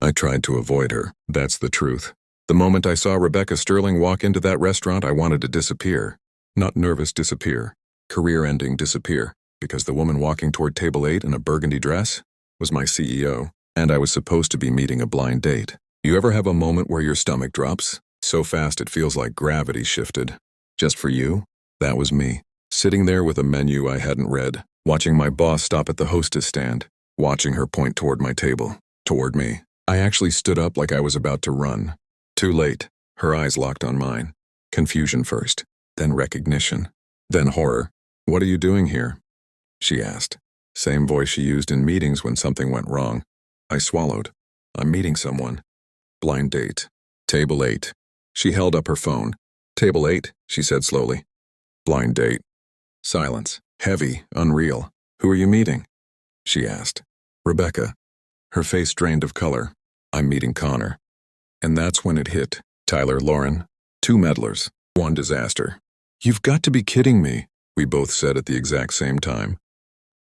I tried to avoid her, that's the truth. The moment I saw Rebecca Sterling walk into that restaurant, I wanted to disappear. Not nervous disappear. Career-ending disappear. Because the woman walking toward table 8 in a burgundy dress was my CEO, and I was supposed to be meeting a blind date. You ever have a moment where your stomach drops? So fast it feels like gravity shifted. Just for you? That was me. Sitting there with a menu I hadn't read, watching my boss stop at the hostess stand, watching her point toward my table, toward me. I actually stood up like I was about to run. Too late. Her eyes locked on mine. Confusion first, then recognition, then horror. "What are you doing here?" she asked. Same voice she used in meetings when something went wrong. I swallowed. "I'm meeting someone." "Blind date. Table 8. She held up her phone. "Table 8, she said slowly. "Blind date." Silence. Heavy, unreal. "Who are you meeting?" she asked. "Rebecca." Her face drained of color. "I'm meeting Connor." And that's when it hit. Tyler, Lauren. 2 meddlers. 1 disaster. "You've got to be kidding me," we both said at the exact same time.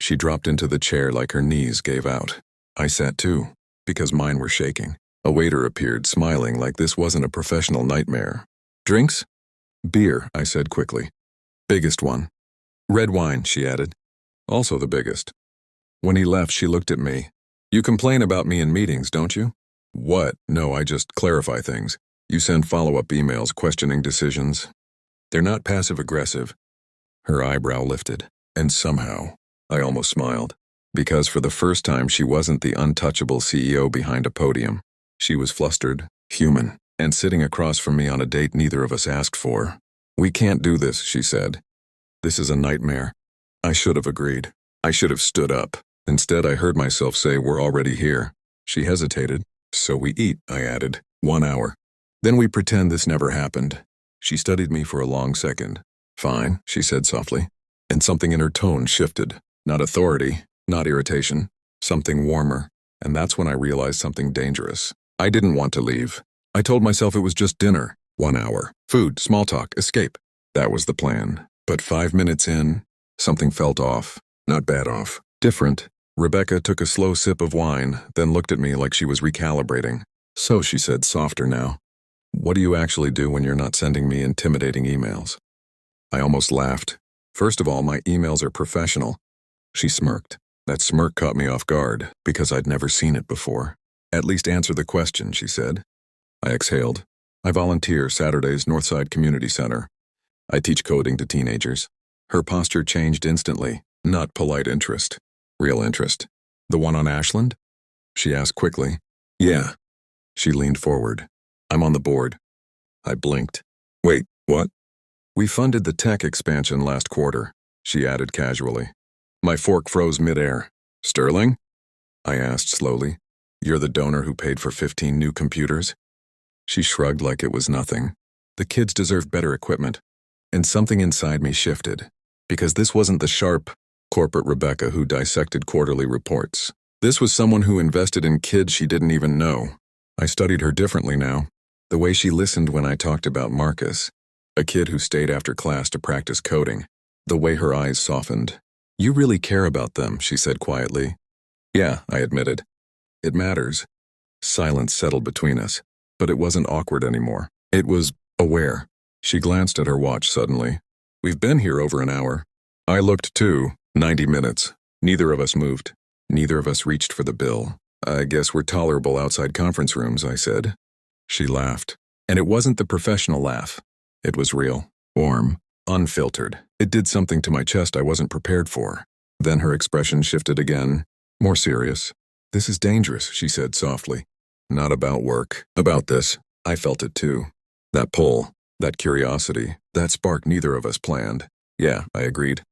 She dropped into the chair like her knees gave out. I sat too, because mine were shaking. A waiter appeared, smiling like this wasn't a professional nightmare. "Drinks?" "Beer," I said quickly. "Biggest one." "Red wine," she added. "Also the biggest." When he left, she looked at me. "You complain about me in meetings, don't you?" "What? No, I just clarify things. You send follow-up emails questioning decisions. They're not passive-aggressive." Her eyebrow lifted, and somehow, I almost smiled. Because for the first time, she wasn't the untouchable CEO behind a podium. She was flustered, human, and sitting across from me on a date neither of us asked for. "We can't do this," she said. "This is a nightmare." I should have agreed. I should have stood up. Instead, I heard myself say, "We're already here." She hesitated. "So we eat," I added. 1 hour. "Then we pretend this never happened." She studied me for a long second. "Fine," she said softly. And something in her tone shifted. Not authority, not irritation. Something warmer. And that's when I realized something dangerous. I didn't want to leave. I told myself it was just dinner. 1 hour. Food, small talk, escape. That was the plan. But 5 minutes in, something felt off. Not bad off. Different. Rebecca took a slow sip of wine, then looked at me like she was recalibrating. "So," she said, softer now, "what do you actually do when you're not sending me intimidating emails?" I almost laughed. "First of all, my emails are professional." She smirked. That smirk caught me off guard, because I'd never seen it before. "At least answer the question," she said. I exhaled. "I volunteer Saturdays, Northside Community Center. I teach coding to teenagers." Her posture changed instantly. Not polite interest. Real interest. "The one on Ashland?" she asked quickly. "Yeah." She leaned forward. "I'm on the board." I blinked. "Wait, what?" "We funded the tech expansion last quarter," she added casually. My fork froze midair. "Sterling?" I asked slowly. "You're the donor who paid for 15 new computers?" She shrugged like it was nothing. The kids deserved better equipment. And something inside me shifted. Because this wasn't the sharp, corporate Rebecca who dissected quarterly reports. This was someone who invested in kids she didn't even know. I studied her differently now. The way she listened when I talked about Marcus, a kid who stayed after class to practice coding. The way her eyes softened. "You really care about them," she said quietly. "Yeah," I admitted. "It matters." Silence settled between us, but it wasn't awkward anymore. It was aware. She glanced at her watch suddenly. "We've been here over an hour." I looked too. 90 minutes. Neither of us moved. Neither of us reached for the bill. "I guess we're tolerable outside conference rooms," I said. She laughed. And it wasn't the professional laugh. It was real, warm, unfiltered. It did something to my chest I wasn't prepared for. Then her expression shifted again, more serious. "This is dangerous," she said softly. "Not about work. About this." I felt it too. That pull, that curiosity, that spark neither of us planned. "Yeah," I agreed.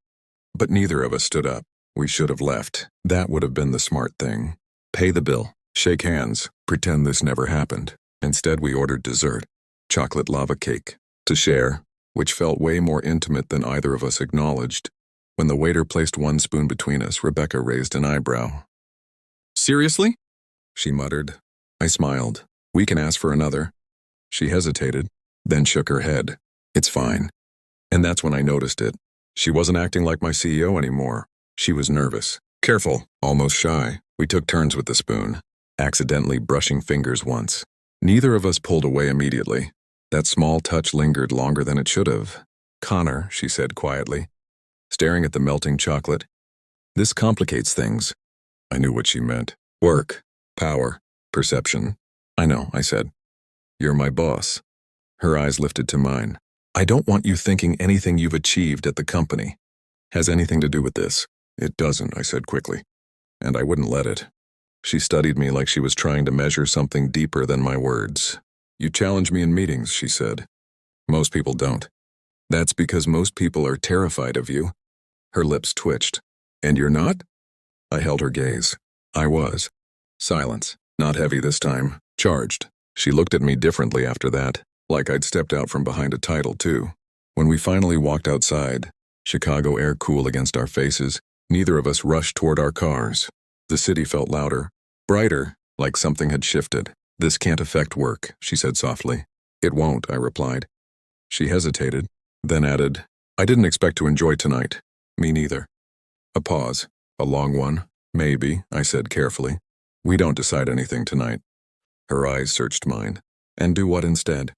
But neither of us stood up. We should have left. That would have been the smart thing. Pay the bill. Shake hands. Pretend this never happened. Instead, we ordered dessert. Chocolate lava cake. To share, which felt way more intimate than either of us acknowledged. When the waiter placed one spoon between us, Rebecca raised an eyebrow. "Seriously?" she muttered. I smiled. "We can ask for another." She hesitated, then shook her head. "It's fine." And that's when I noticed it. She wasn't acting like my CEO anymore. She was nervous, careful, almost shy. We took turns with the spoon. accidentally brushing fingers once. Neither of us pulled away immediately. That small touch lingered longer than it should have. "Connor," she said quietly, staring at the melting chocolate. "This complicates things." I knew what she meant. Work, power, perception. "I know," I said. "You're my boss." Her eyes lifted to mine. "I don't want you thinking anything you've achieved at the company has anything to do with this." "It doesn't," I said quickly. And I wouldn't let it. She studied me like she was trying to measure something deeper than my words. "You challenge me in meetings," she said. "Most people don't." "That's because most people are terrified of you." Her lips twitched. "And you're not?" I held her gaze. I was. Silence. Not heavy this time. Charged. She looked at me differently after that, like I'd stepped out from behind a title, too. When we finally walked outside, Chicago air cool against our faces, neither of us rushed toward our cars. The city felt louder, brighter, like something had shifted. "This can't affect work," she said softly. "It won't," I replied. She hesitated, then added, "I didn't expect to enjoy tonight." "Me neither." A pause. A long one. "Maybe," I said carefully. "We don't decide anything tonight." Her eyes searched mine. "And do what instead?"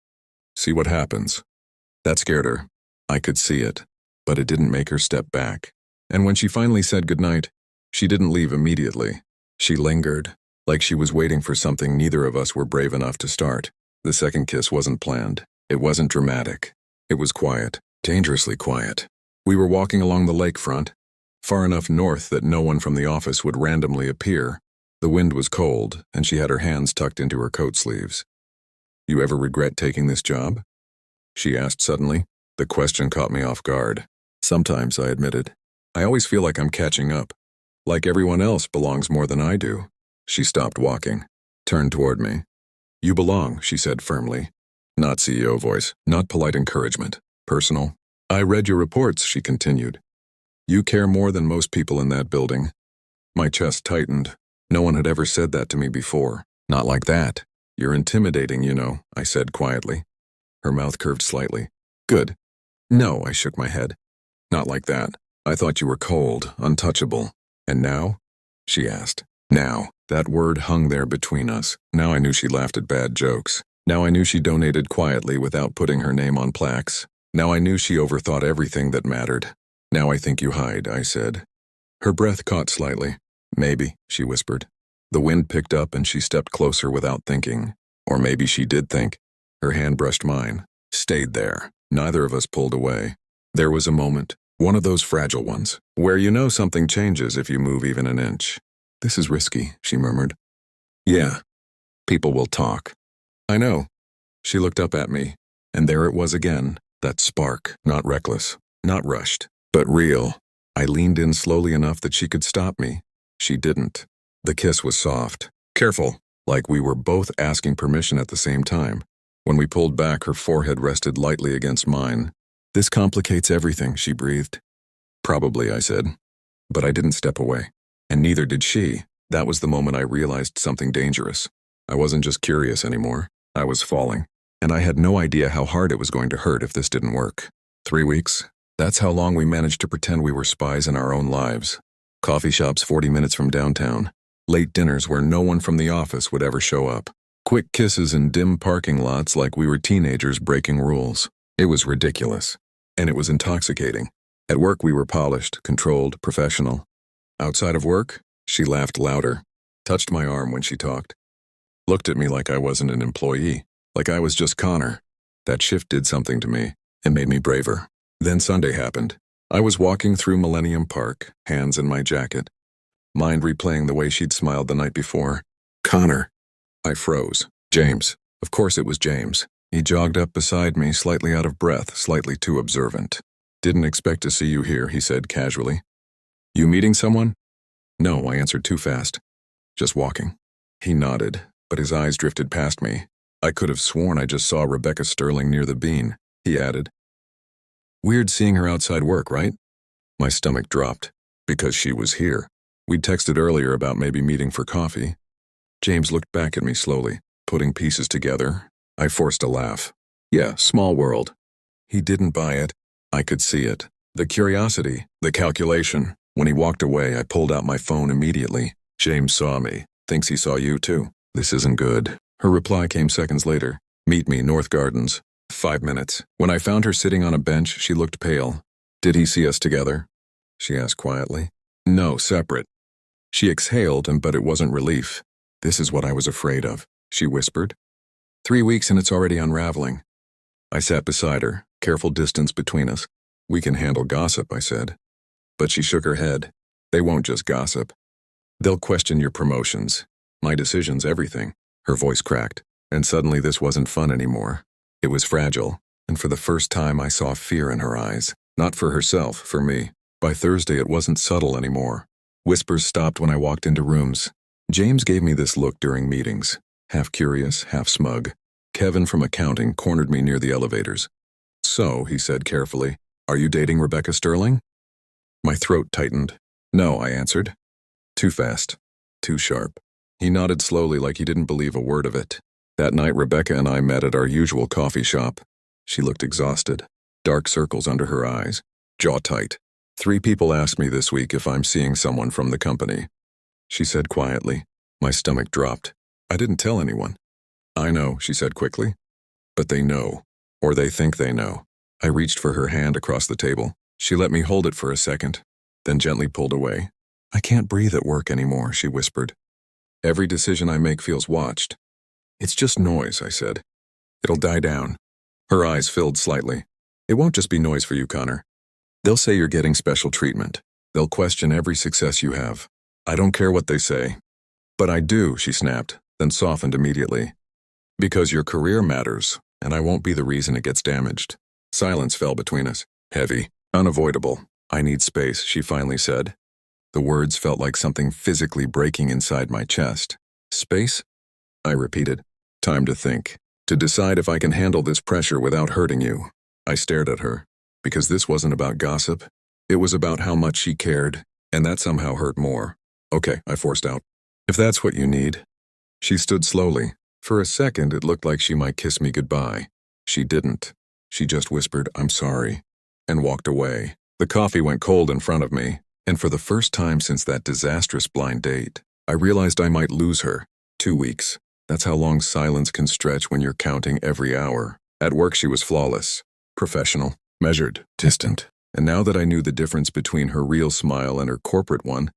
"See what happens." That scared her. I could see it, but it didn't make her step back. And when she finally said goodnight, she didn't leave immediately. She lingered, like she was waiting for something neither of us were brave enough to start. The second kiss wasn't planned. It wasn't dramatic. It was quiet, dangerously quiet. We were walking along the lakefront, far enough north that no one from the office would randomly appear. The wind was cold, and she had her hands tucked into her coat sleeves. "You ever regret taking this job?" she asked suddenly. The question caught me off guard. "Sometimes," I admitted. "I always feel like I'm catching up, like everyone else belongs more than I do." She stopped walking, turned toward me. "You belong," she said firmly. Not CEO voice, not polite encouragement. Personal. "I read your reports," she continued. "You care more than most people in that building." My chest tightened. No one had ever said that to me before. "Not like that. You're intimidating, you know," I said quietly. Her mouth curved slightly. "Good." "No," I shook my head. "Not like that. I thought you were cold, untouchable. And now?" she asked. Now. That word hung there between us. Now I knew she laughed at bad jokes. Now I knew she donated quietly without putting her name on plaques. Now I knew she overthought everything that mattered. "Now I think you hide," I said. Her breath caught slightly. "Maybe," she whispered. The wind picked up and she stepped closer without thinking. Or maybe she did think. Her hand brushed mine. Stayed there. Neither of us pulled away. There was a moment, one of those fragile ones, where you know something changes if you move even an inch. "This is risky," she murmured. "Yeah. People will talk." "I know." She looked up at me, and there it was again, that spark, not reckless, not rushed, but real. I leaned in slowly enough that she could stop me. She didn't. The kiss was soft, careful, like we were both asking permission at the same time. When we pulled back, her forehead rested lightly against mine. "This complicates everything," she breathed. "Probably," I said. But I didn't step away. And neither did she. That was the moment I realized something dangerous. I wasn't just curious anymore. I was falling. And I had no idea how hard it was going to hurt if this didn't work. 3 weeks. That's how long we managed to pretend we were spies in our own lives. Coffee shops 40 minutes from downtown. Late dinners where no one from the office would ever show up. Quick kisses in dim parking lots like we were teenagers breaking rules. It was ridiculous. And it was intoxicating. At work we were polished, controlled, professional. Outside of work, she laughed louder, touched my arm when she talked. Looked at me like I wasn't an employee, like I was just Connor. That shift did something to me. It made me braver. Then Sunday happened. I was walking through Millennium Park, hands in my jacket, mind replaying the way she'd smiled the night before. "Connor." I froze. "James." Of course it was James. He jogged up beside me, slightly out of breath, slightly too observant. "Didn't expect to see you here," he said casually. "You meeting someone?" "No," I answered too fast. "Just walking." He nodded, but his eyes drifted past me. "I could have sworn I just saw Rebecca Sterling near the bean," he added. "Weird seeing her outside work, right?" My stomach dropped. Because she was here. We'd texted earlier about maybe meeting for coffee. James looked back at me slowly, putting pieces together. I forced a laugh. "Yeah, small world." He didn't buy it. I could see it. The curiosity, the calculation. When he walked away, I pulled out my phone immediately. "James saw me. Thinks he saw you too." This isn't good. Her reply came seconds later. Meet me, North Gardens. 5 minutes. When I found her sitting on a bench, she looked pale. Did he see us together? She asked quietly. No, separate. She exhaled, but it wasn't relief. This is what I was afraid of, she whispered. 3 weeks and it's already unraveling. I sat beside her, careful distance between us. We can handle gossip, I said. But she shook her head. They won't just gossip. They'll question your promotions. My decisions, everything. Her voice cracked, and suddenly this wasn't fun anymore. It was fragile, and for the first time I saw fear in her eyes. Not for herself, for me. By Thursday it wasn't subtle anymore. Whispers stopped when I walked into rooms. James gave me this look during meetings, half curious, half smug. Kevin from accounting cornered me near the elevators. So, he said carefully, are you dating Rebecca Sterling? My throat tightened. No, I answered. Too fast. Too sharp. He nodded slowly like he didn't believe a word of it. That night Rebecca and I met at our usual coffee shop. She looked exhausted. Dark circles under her eyes. Jaw tight. 3 people asked me this week if I'm seeing someone from the company. She said quietly. My stomach dropped. I didn't tell anyone. I know, she said quickly. But they know. Or they think they know. I reached for her hand across the table. She let me hold it for a second, then gently pulled away. I can't breathe at work anymore, she whispered. Every decision I make feels watched. It's just noise, I said. It'll die down. Her eyes filled slightly. It won't just be noise for you, Connor. They'll say you're getting special treatment. They'll question every success you have. I don't care what they say. But I do, she snapped, then softened immediately. Because your career matters, and I won't be the reason it gets damaged. Silence fell between us. Heavy. Unavoidable. I need space, she finally said. The words felt like something physically breaking inside my chest. Space? I repeated. Time to think. To decide if I can handle this pressure without hurting you. I stared at her. Because this wasn't about gossip. It was about how much she cared, and that somehow hurt more. Okay, I forced out. If that's what you need. She stood slowly. For a second, it looked like she might kiss me goodbye. She didn't. She just whispered, I'm sorry, and walked away. The coffee went cold in front of me, and for the first time since that disastrous blind date, I realized I might lose her. 2 weeks. That's how long silence can stretch when you're counting every hour. At work she was flawless. Professional. Measured. Distant. And now that I knew the difference between her real smile and her corporate one,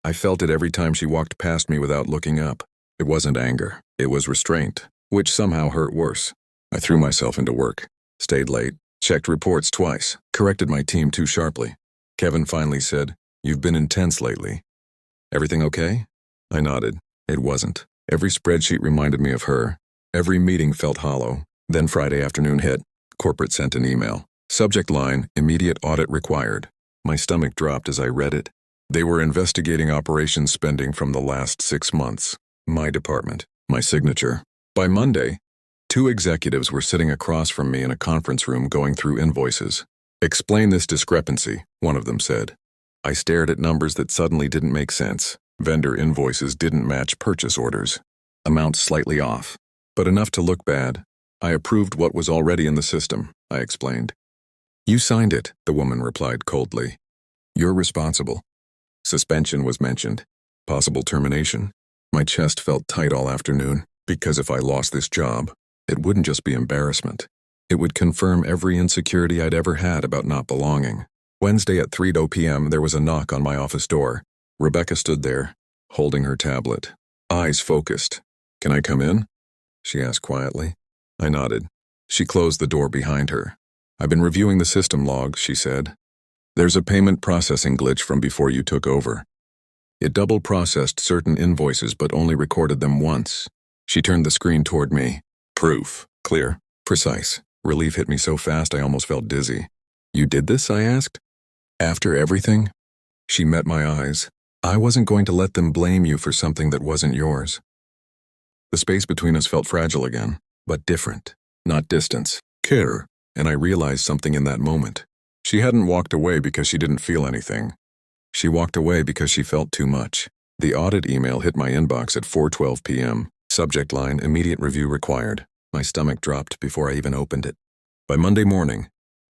I felt it every time she walked past me without looking up. It wasn't anger. It was restraint, which somehow hurt worse. I threw myself into work. Stayed late. Checked reports twice. Corrected my team too sharply. Kevin finally said, You've been intense lately. Everything okay? I nodded. It wasn't. Every spreadsheet reminded me of her. Every meeting felt hollow. Then Friday afternoon hit. Corporate sent an email. Subject line, immediate audit required. My stomach dropped as I read it. They were investigating operations spending from the last 6 months. My department. My signature. By Monday, 2 executives were sitting across from me in a conference room going through invoices. Explain this discrepancy, one of them said. I stared at numbers that suddenly didn't make sense. Vendor invoices didn't match purchase orders. Amounts slightly off. But enough to look bad. I approved what was already in the system, I explained. You signed it, the woman replied coldly. You're responsible. Suspension was mentioned. Possible termination. My chest felt tight all afternoon, because if I lost this job, it wouldn't just be embarrassment. It would confirm every insecurity I'd ever had about not belonging. Wednesday at 3:00 p.m. there was a knock on my office door. Rebecca stood there, holding her tablet, eyes focused. Can I come in? She asked quietly. I nodded. She closed the door behind her. I've been reviewing the system logs, she said. There's a payment processing glitch from before you took over. It double processed certain invoices but only recorded them once. She turned the screen toward me. Proof. Clear. Precise. Relief hit me so fast I almost felt dizzy. You did this? I asked. After everything? She met my eyes. I wasn't going to let them blame you for something that wasn't yours. The space between us felt fragile again, but different. Not distance. Care. And I realized something in that moment. She hadn't walked away because she didn't feel anything. She walked away because she felt too much. The audit email hit my inbox at 4:12 p.m. Subject line, immediate review required. My stomach dropped before I even opened it. By Monday morning,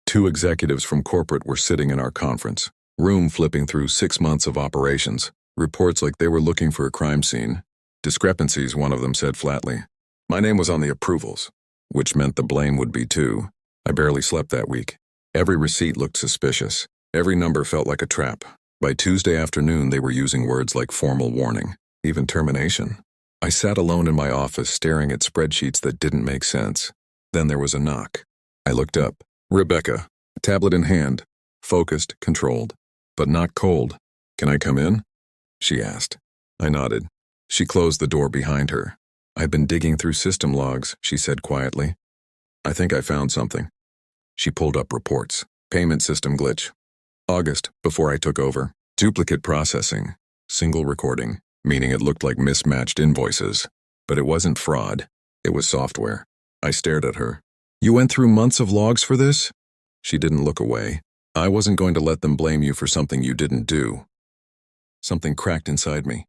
2 executives from corporate were sitting in our conference room flipping through 6 months of operations, reports like they were looking for a crime scene. Discrepancies, one of them said flatly. My name was on the approvals, which meant the blame would be too. I barely slept that week. Every receipt looked suspicious. Every number felt like a trap. By Tuesday afternoon, they were using words like formal warning, even termination. I sat alone in my office staring at spreadsheets that didn't make sense. Then there was a knock. I looked up. Rebecca, tablet in hand, focused, controlled, but not cold. Can I come in? She asked. I nodded. She closed the door behind her. I've been digging through system logs, she said quietly. I think I found something. She pulled up reports. Payment system glitch. August, before I took over. Duplicate processing. Single recording, meaning it looked like mismatched invoices. But it wasn't fraud. It was software. I stared at her. You went through months of logs for this? She didn't look away. I wasn't going to let them blame you for something you didn't do. Something cracked inside me.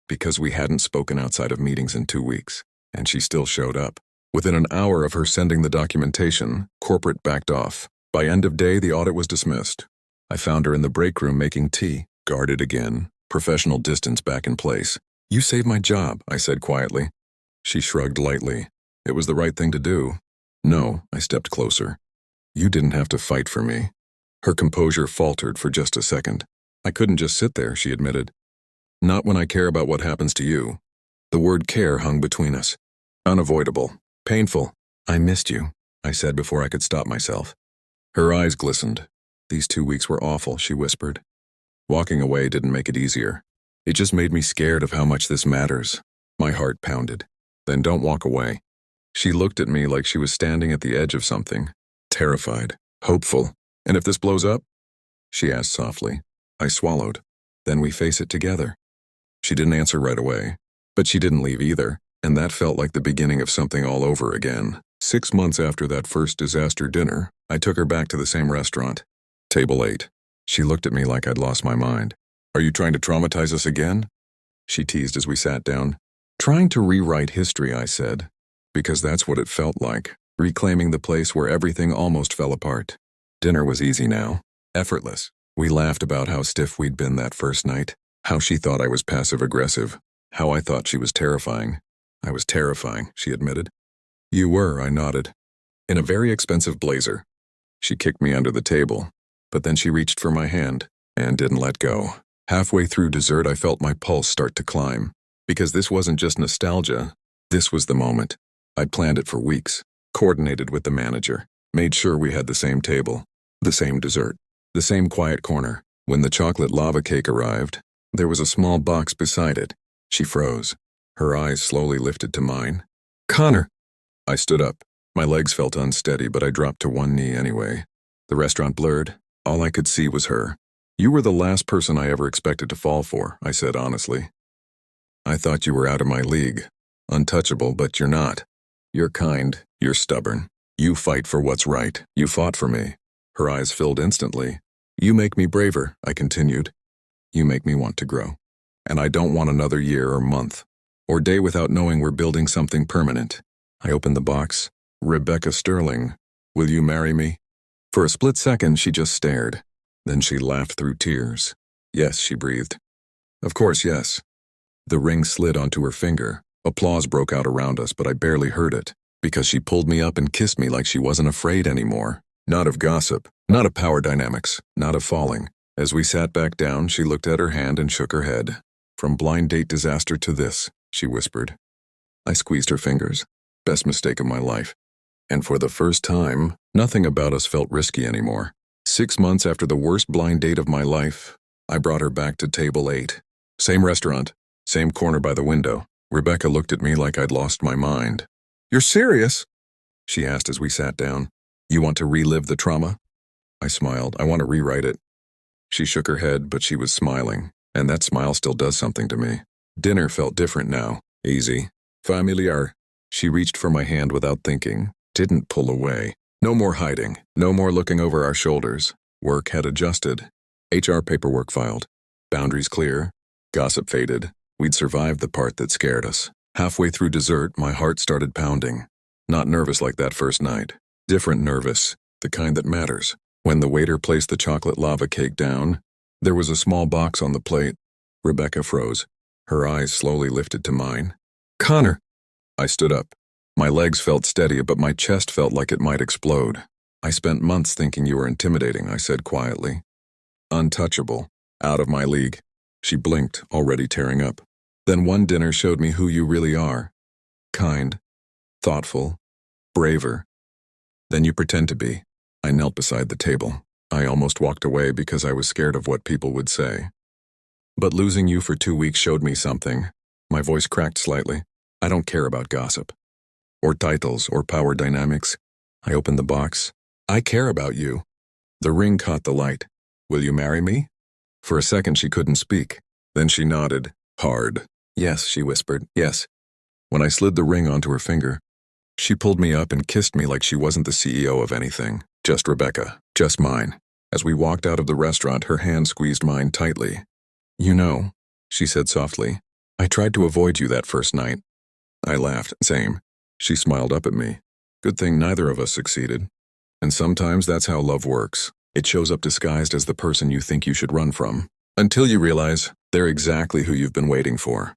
Because we hadn't spoken outside of meetings in 2 weeks, and she still showed up. Within an hour of her sending the documentation, corporate backed off. By end of day, the audit was dismissed. I found her in the break room making tea, guarded again, professional distance back in place. You saved my job, I said quietly. She shrugged lightly. It was the right thing to do. No, I stepped closer. You didn't have to fight for me. Her composure faltered for just a second. I couldn't just sit there, she admitted. Not when I care about what happens to you. The word care hung between us. Unavoidable. Painful. I missed you, I said before I could stop myself. Her eyes glistened. These 2 weeks were awful, she whispered. Walking away didn't make it easier. It just made me scared of how much this matters. My heart pounded. Then don't walk away. She looked at me like she was standing at the edge of something. Terrified. Hopeful. And if this blows up? She asked softly. I swallowed. Then we face it together. She didn't answer right away, but she didn't leave either, and that felt like the beginning of something all over again. 6 months after that first disaster dinner, I took her back to the same restaurant. Table 8. She looked at me like I'd lost my mind. Are you trying to traumatize us again? She teased as we sat down. Trying to rewrite history, I said, because that's what it felt like, reclaiming the place where everything almost fell apart. Dinner was easy now, effortless. We laughed about how stiff we'd been that first night, how she thought I was passive-aggressive, how I thought she was terrifying. I was terrifying, she admitted. You were, I nodded. In a very expensive blazer. She kicked me under the table, but then she reached for my hand and didn't let go. Halfway through dessert, I felt my pulse start to climb, because this wasn't just nostalgia. This was the moment. I'd planned it for weeks, coordinated with the manager, made sure we had the same table, the same dessert, the same quiet corner. When the chocolate lava cake arrived, there was a small box beside it. She froze. Her eyes slowly lifted to mine. Connor! I stood up. My legs felt unsteady, but I dropped to one knee anyway. The restaurant blurred. All I could see was her. You were the last person I ever expected to fall for, I said honestly. I thought you were out of my league. Untouchable, but you're not. You're kind. You're stubborn. You fight for what's right. You fought for me. Her eyes filled instantly. You make me braver, I continued. You make me want to grow. And I don't want another year or month or day without knowing we're building something permanent. I opened the box. Rebecca Sterling, will you marry me? For a split second, she just stared. Then she laughed through tears. Yes, she breathed. Of course, yes. The ring slid onto her finger. Applause broke out around us, but I barely heard it, because she pulled me up and kissed me like she wasn't afraid anymore. Not of gossip, not of power dynamics, not of falling. As we sat back down, she looked at her hand and shook her head. From blind date disaster to this, she whispered. I squeezed her fingers. Best mistake of my life. And for the first time, nothing about us felt risky anymore. 6 months after the worst blind date of my life, I brought her back to table 8. Same restaurant, same corner by the window. Rebecca looked at me like I'd lost my mind. You're serious? She asked as we sat down. You want to relive the trauma? I smiled. I want to rewrite it. She shook her head, but she was smiling, and that smile still does something to me. Dinner felt different now. Easy. Familiar. She reached for my hand without thinking, didn't pull away. No more hiding, no more looking over our shoulders. Work had adjusted. HR paperwork filed. Boundaries clear. Gossip faded. We'd survived the part that scared us. Halfway through dessert, my heart started pounding. Not nervous like that first night. Different nervous, the kind that matters. When the waiter placed the chocolate lava cake down, there was a small box on the plate. Rebecca froze. Her eyes slowly lifted to mine. Connor! I stood up. My legs felt steady, but my chest felt like it might explode. I spent months thinking you were intimidating, I said quietly. Untouchable. Out of my league. She blinked, already tearing up. Then one dinner showed me who you really are. Kind. Thoughtful. Braver. Than you pretend to be. I knelt beside the table. I almost walked away because I was scared of what people would say. But losing you for 2 weeks showed me something. My voice cracked slightly. I don't care about gossip. Or titles, or power dynamics. I opened the box. I care about you. The ring caught the light. Will you marry me? For a second she couldn't speak. Then she nodded. Hard. Yes, she whispered. Yes. When I slid the ring onto her finger, she pulled me up and kissed me like she wasn't the CEO of anything. Just Rebecca. Just mine. As we walked out of the restaurant, her hand squeezed mine tightly. You know, she said softly, I tried to avoid you that first night. I laughed. Same. She smiled up at me. Good thing neither of us succeeded. And sometimes that's how love works. It shows up disguised as the person you think you should run from. Until you realize they're exactly who you've been waiting for.